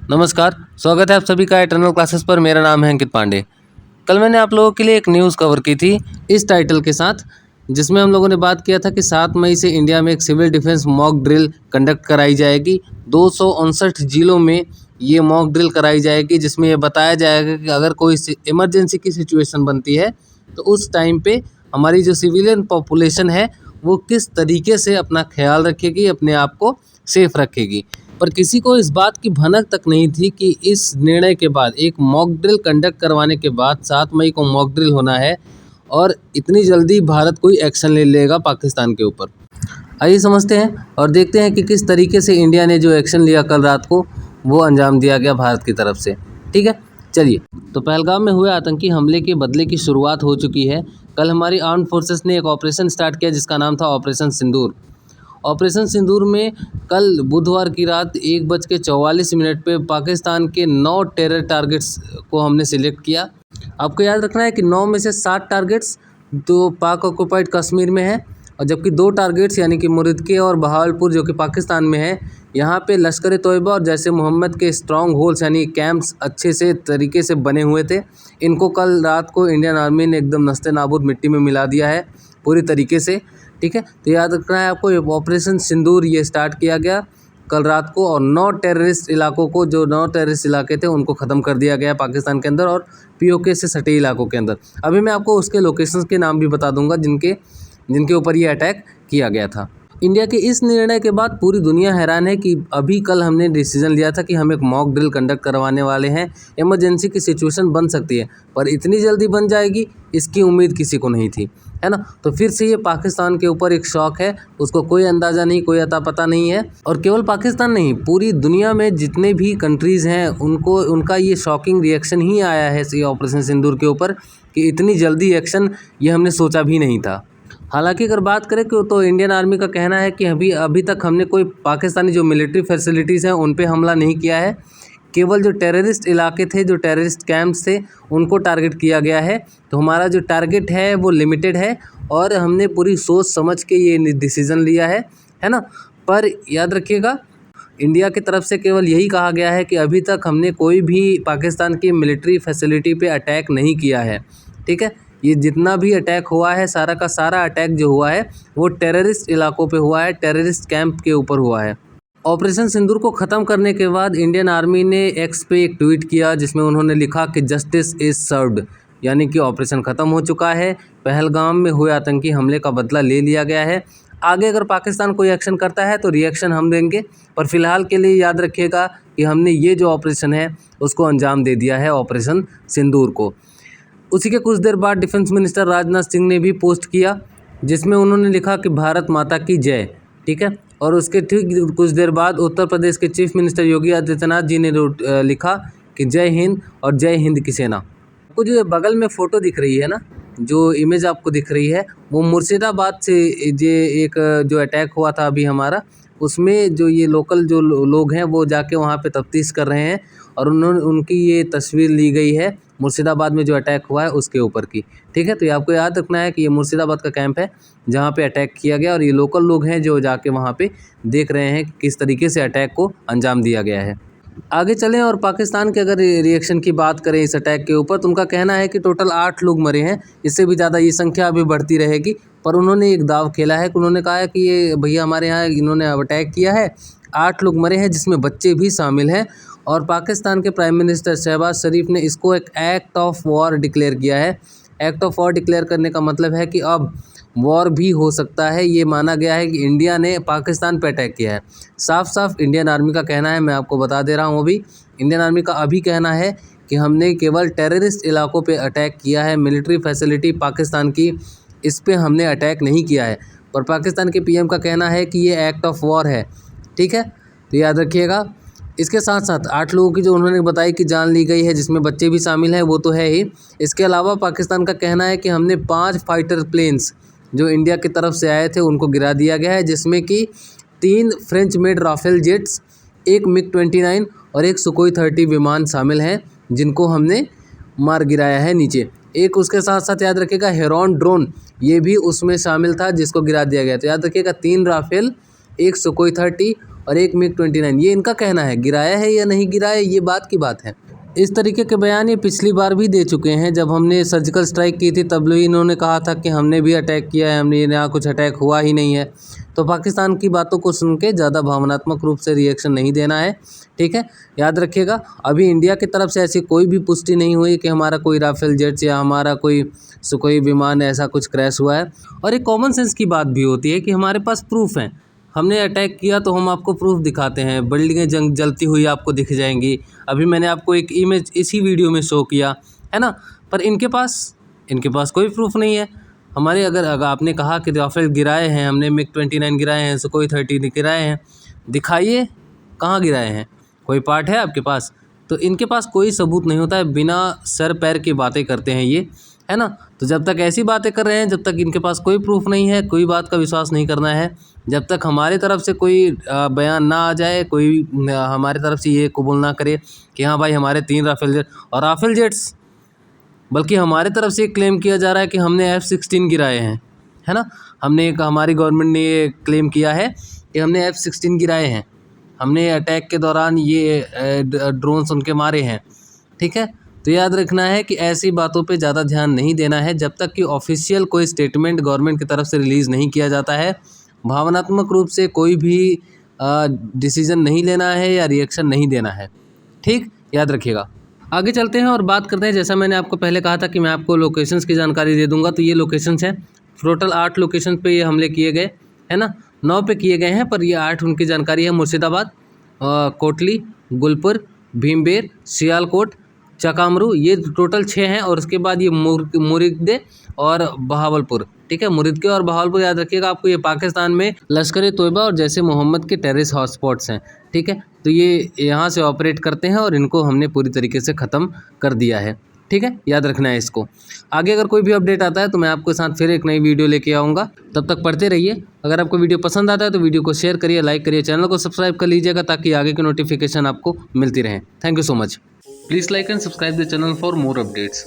नमस्कार, स्वागत है आप सभी का इटर्नल क्लासेस पर। मेरा नाम है अंकित पांडे। कल मैंने आप लोगों के लिए एक न्यूज़ कवर की थी इस टाइटल के साथ, जिसमें हम लोगों ने बात किया था कि 7 मई से इंडिया में एक civil defence mock drill conduct कराई जाएगी। 259 जिलों में ये मॉक ड्रिल कराई जाएगी, जिसमें ये बताया जाएगा कि अगर कोई इमरजेंसी की सिचुएशन बनती है तो उस टाइम पे हमारी जो सिविलियन पॉपुलेशन है वो किस तरीके से अपना ख्याल रखेगी, अपने आप को सेफ रखेगी। पर किसी को इस बात की भनक तक नहीं थी कि इस निर्णय के बाद, एक मॉक ड्रिल कंडक्ट करवाने के बाद 7 मई को मॉक ड्रिल होना है और इतनी जल्दी भारत कोई एक्शन ले लेगा पाकिस्तान के ऊपर। आइए समझते हैं और देखते हैं कि किस तरीके से इंडिया ने जो एक्शन लिया कल रात को वो अंजाम दिया गया भारत की तरफ से। ठीक है, चलिए। तो पहलगाम में हुए आतंकी हमले के बदले की शुरुआत हो चुकी है। कल हमारी आर्म्ड फोर्सेस ने एक ऑपरेशन स्टार्ट किया जिसका नाम था ऑपरेशन सिंदूर। ऑपरेशन सिंदूर में कल बुधवार की रात 1:44 पे पाकिस्तान के 9 टेरर टारगेट्स को हमने सिलेक्ट किया। आपको याद रखना है कि 9 में से 7 टारगेट्स तो पाक ऑक्युपाइड कश्मीर में है, और जबकि 2 टारगेट्स यानी कि मुरिदके और बहावलपुर जो कि पाकिस्तान में है, यहाँ पे लश्कर तोयबा और जैसे मोहम्मद के स्ट्रॉन्ग होल्ड्स यानी कैंप्स अच्छे से तरीके से बने हुए थे। इनको कल रात को इंडियन आर्मी ने एकदम नस्ते नाबूद मिट्टी में मिला दिया है पूरी तरीके से। ठीक है, तो याद रखना है आपको, ऑपरेशन सिंदूर ये स्टार्ट किया गया कल रात को, और 9 टेररिस्ट इलाकों को, जो 9 टेररिस्ट इलाके थे उनको ख़त्म कर दिया गया पाकिस्तान के अंदर और पीओके से सटे इलाकों के अंदर। अभी मैं आपको उसके लोकेशंस के नाम भी बता दूंगा जिनके ऊपर ये अटैक किया गया था। इंडिया के इस निर्णय के बाद पूरी दुनिया हैरान है कि अभी कल हमने डिसीजन लिया था कि हम एक मॉक ड्रिल कंडक्ट करवाने वाले हैं। इमरजेंसी की सिचुएशन बन सकती है, पर इतनी जल्दी बन जाएगी इसकी उम्मीद किसी को नहीं थी, है ना। तो फिर से ये पाकिस्तान के ऊपर एक शॉक है, उसको कोई अंदाज़ा नहीं, कोई अता पता नहीं है। और केवल पाकिस्तान नहीं, पूरी दुनिया में जितने भी कंट्रीज़ हैं उनका ये शॉकिंग रिएक्शन ही आया है ये ऑपरेशन सिंदूर के ऊपर कि इतनी जल्दी एक्शन ये हमने सोचा भी नहीं था। हालांकि अगर बात करें तो इंडियन आर्मी का कहना है कि अभी तक हमने कोई पाकिस्तानी जो मिलिट्री फैसिलिटीज़ हैं उन पे हमला नहीं किया है। केवल जो टेररिस्ट इलाके थे, जो टेररिस्ट कैंप्स थे, उनको टारगेट किया गया है। तो हमारा जो टारगेट है वो लिमिटेड है और हमने पूरी सोच समझ के ये डिसीज़न लिया है ना। पर याद रखिएगा, इंडिया की तरफ से केवल यही कहा गया है कि अभी तक हमने कोई भी पाकिस्तान की मिलिट्री फैसिलिटी पे अटैक नहीं किया है। ठीक है, ये जितना भी अटैक हुआ है, सारा का सारा अटैक जो हुआ है वो टेररिस्ट इलाकों पे हुआ है, टेररिस्ट कैंप के ऊपर हुआ है। ऑपरेशन सिंदूर को ख़त्म करने के बाद इंडियन आर्मी ने एक्स पे एक ट्वीट किया जिसमें उन्होंने लिखा कि जस्टिस इज़ सर्व्ड, यानी कि ऑपरेशन ख़त्म हो चुका है, पहलगाम में हुए आतंकी हमले का बदला ले लिया गया है। आगे अगर पाकिस्तान कोई एक्शन करता है तो रिएक्शन हम देंगे, पर फिलहाल के लिए याद रखिएगा कि हमने ये जो ऑपरेशन है उसको अंजाम दे दिया है, ऑपरेशन सिंदूर को। उसी के कुछ देर बाद डिफेंस मिनिस्टर राजनाथ सिंह ने भी पोस्ट किया जिसमें उन्होंने लिखा कि भारत माता की जय। ठीक है, और उसके ठीक कुछ देर बाद उत्तर प्रदेश के चीफ मिनिस्टर योगी आदित्यनाथ जी ने लिखा कि जय हिंद और जय हिंद की सेना। आपको जो बगल में फ़ोटो दिख रही है ना, जो इमेज आपको दिख रही है, वो मुर्शिदाबाद से ये एक जो अटैक हुआ था अभी हमारा, उसमें जो ये लोकल जो लोग हैं वो जाके वहाँ पे तफ्तीश कर रहे हैं और उनकी ये तस्वीर ली गई है मुर्शिदाबाद में जो अटैक हुआ है उसके ऊपर की। ठीक है, तो ये आपको याद रखना है कि ये मुर्शिदाबाद का कैंप है जहाँ पे अटैक किया गया और ये लोकल लोग हैं जो जाके वहाँ पे देख रहे हैं किस तरीके से अटैक को अंजाम दिया गया है। आगे चलें और पाकिस्तान के अगर रिएक्शन की बात करें इस अटैक के ऊपर, तो उनका कहना है कि टोटल 8 लोग मरे हैं, इससे भी ज़्यादा ये संख्या अभी बढ़ती रहेगी। पर उन्होंने एक दाव खेला है कि उन्होंने कहा है कि ये भैया हमारे यहाँ इन्होंने अटैक किया है, 8 लोग मरे हैं जिसमें बच्चे भी शामिल हैं। और पाकिस्तान के प्राइम मिनिस्टर शहबाज शरीफ ने इसको एक एक्ट ऑफ वॉर डिक्लेयर किया है। एक्ट ऑफ वॉर डिक्लेयर करने का मतलब है कि अब वॉर भी हो सकता है। ये माना गया है कि इंडिया ने पाकिस्तान पे अटैक किया है। साफ साफ इंडियन आर्मी का कहना है, मैं आपको बता दे रहा हूँ, अभी इंडियन आर्मी का अभी कहना है कि हमने केवल टेररिस्ट इलाकों पे अटैक किया है, मिलिट्री फैसिलिटी पाकिस्तान की इस पे हमने अटैक नहीं किया है। पर पाकिस्तान के पीएम का कहना है कि ये एक्ट ऑफ वॉर है। ठीक है, तो याद रखिएगा। इसके साथ साथ 8 लोगों की जो उन्होंने बताई कि जान ली गई है जिसमें बच्चे भी शामिल हैं वो तो है ही। इसके अलावा पाकिस्तान का कहना है कि हमने 5 फाइटर प्लेन्स जो इंडिया की तरफ से आए थे उनको गिरा दिया गया है, जिसमें कि 3 फ्रेंच मेड राफेल जेट्स, एक मिग-29 और एक सुकोई 30 विमान शामिल हैं जिनको हमने मार गिराया है नीचे। एक उसके साथ साथ याद रखिएगा हेरॉन ड्रोन, ये भी उसमें शामिल था जिसको गिरा दिया गया। तो याद रखिएगा 3 राफेल, एक सुकोई 30 और एक MiG-29। ये इनका कहना है, गिराया है या नहीं गिराया ये बात की बात है। इस तरीके के बयान ये पिछली बार भी दे चुके हैं। जब हमने सर्जिकल स्ट्राइक की थी तब भी इन्होंने कहा था कि हमने भी अटैक किया है, हमने यहाँ कुछ अटैक हुआ ही नहीं है। तो पाकिस्तान की बातों को सुन के ज़्यादा भावनात्मक रूप से रिएक्शन नहीं देना है, ठीक है। याद रखिएगा, अभी इंडिया की तरफ से ऐसी कोई भी पुष्टि नहीं हुई कि हमारा कोई राफेल जेट्स या हमारा कोई सुखोई विमान ऐसा कुछ क्रैश हुआ है। और एक कॉमन सेंस की बात भी होती है कि हमारे पास प्रूफ हैं। हमने अटैक किया तो हम आपको प्रूफ दिखाते हैं, बिल्डिंगें जलती हुई आपको दिख जाएंगी। अभी मैंने आपको एक इमेज इसी वीडियो में शो किया है ना। पर इनके पास कोई प्रूफ नहीं है। हमारे अगर आपने कहा कि राफेल गिराए हैं, हमने MiG-29 गिराए हैं, सुखोई 30 गिराए हैं, दिखाइए कहाँ गिराए हैं। कोई पार्ट है आपके पास? तो इनके पास कोई सबूत नहीं होता है, बिना सर पैर की बातें करते हैं ये, है ना। तो जब तक ऐसी बातें कर रहे हैं, जब तक इनके पास कोई प्रूफ नहीं है, कोई बात का विश्वास नहीं करना है। जब तक हमारे तरफ से कोई बयान ना आ जाए, कोई हमारे तरफ से ये कबूल ना करे कि हाँ भाई हमारे 3 राफेल जेट और राफेल जेट्स, बल्कि हमारे तरफ से क्लेम किया जा रहा है कि हमने F-16 गिराए हैं, है ना। हमारी गवर्नमेंट ने ये क्लेम किया है कि हमने F-16 गिराए हैं, हमने अटैक के दौरान ये ड्रोन्स उनके मारे हैं, ठीक है। तो याद रखना है कि ऐसी बातों पे ज़्यादा ध्यान नहीं देना है जब तक कि ऑफिशियल कोई स्टेटमेंट गवर्नमेंट की तरफ से रिलीज़ नहीं किया जाता है। भावनात्मक रूप से कोई भी डिसीज़न नहीं लेना है या रिएक्शन नहीं देना है, ठीक, याद रखिएगा। आगे चलते हैं और बात करते हैं। जैसा मैंने आपको पहले कहा था कि मैं आपको लोकेशंस की जानकारी दे दूंगा, तो ये लोकेशंस हैं। टोटल 8 लोकेशन पे ये हमले किए गए, है ना। 9 पे किए गए हैं, पर ये 8 उनकी जानकारी है। मुर्शिदाबाद, कोटली, गुलपुर, भीमबेर, सियालकोट, चकामरू, ये टोटल 6 हैं। और उसके बाद ये मुरिद्दे और बहावलपुर, ठीक है। मुरिद्दे और बहावलपुर याद रखिएगा आपको, ये पाकिस्तान में लश्कर-ए-तोयबा और जैसे मोहम्मद के टेररिस्ट हॉटस्पॉट्स हैं, ठीक है। तो ये यहाँ से ऑपरेट करते हैं और इनको हमने पूरी तरीके से ख़त्म कर दिया है, ठीक है। याद रखना है इसको। आगे अगर कोई भी अपडेट आता है तो मैं आपके साथ फिर एक नई वीडियो लेके आऊँगा। तब तक पढ़ते रहिए। अगर आपको वीडियो पसंद आता है तो वीडियो को शेयर करिए, लाइक करिए, चैनल को सब्सक्राइब कर लीजिएगा ताकि आगे की नोटिफिकेशन आपको मिलती रहे। Thank you so much. Please like and subscribe the channel for more updates.